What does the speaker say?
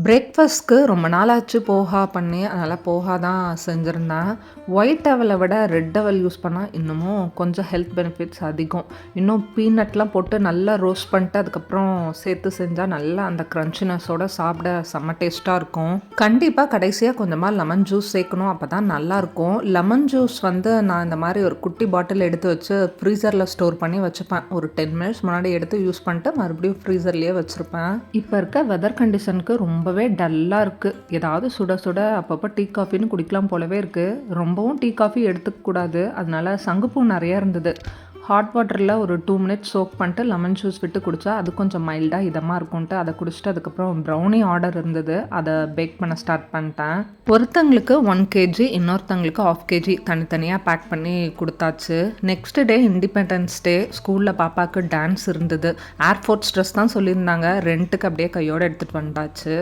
பிரேக்ஃபாஸ்ட்க்கு ரொம்ப நாளாச்சு போஹா பண்ணி. அதனால போஹா தான் செஞ்சிருந்தேன். ஒயிட் அவல விட ரெட் அவல் யூஸ் பண்ணா இன்னமும் கொஞ்சம் ஹெல்த் பெனிஃபிட்ஸ் அதிகம். இன்னும் பீனட்லாம் போட்டு நல்லா ரோஸ்ட் பண்ணிட்டு அதுக்கப்புறம் சேர்த்து செஞ்சா நல்லா அந்த கிரன்ச்சினஸோட சாப்பிட செம்ம டேஸ்ட்டா இருக்கும். கண்டிப்பா கடைசியா கொஞ்சமா லெமன் ஜூஸ் சேர்க்கணும். அப்பதான் நல்லாயிருக்கும். லெமன் ஜூஸ் நான் இந்த மாரி ஒரு குட்டி பாட்டில் எடுத்து வச்சு ஃப்ரீசர்ல ஸ்டோர் பண்ணி வச்சுப்பேன். ஒரு 10 மினிட்ஸ் முன்னாடி எடுத்து யூஸ் பண்ணிட்டு மறுபடியும் ஃப்ரீசர்லயே வச்சிருப்பேன். இப்ப இருக்க வெதர் கண்டிஷனுக்கு ரொம்பவே டல்லா இருக்கு. ஏதாவது சுட சுட அப்பப்போ டீ, காஃபின்னு குடிக்கலாம் போலவே இருக்கு. ரொம்பவும் டீ, காஃபி எடுத்துக்க கூடாது. அதனால சங்குப்பூ நெறைய இருந்தது. ஹாட் வாட்டர்ல ஒரு 2 மினிட்ஸ் சோக் பண்ணிட்டு லெமன் ஜூஸ் விட்டு குடிச்சா அது கொஞ்சம் மைல்டா இதமா இருக்கும்ன்ட்டு அத குடிச்சுட்டு அதுக்கப்புறம் ப்ரௌனி ஆர்டர் இருந்தது. அத பேக் பண்ண ஸ்டார்ட் பண்ணிட்டேன். ஒருத்தங்களுக்கு 1 கேஜி, இன்னொருத்தங்களுக்கு 1/2 கேஜி தனித்தனியா பேக் பண்ணி குடுத்தாச்சு. Next day independence day. ஸ்கூல்ல பாப்பாக்கு டான்ஸ் இருந்தது. ஏர்ஃபோர்ஸ் ட்ரெஸ் தான் சொல்லியிருந்தாங்க. ரென்ட்டுக்கு அப்படியே கையோட எடுத்துட்டு வந்தாச்சு.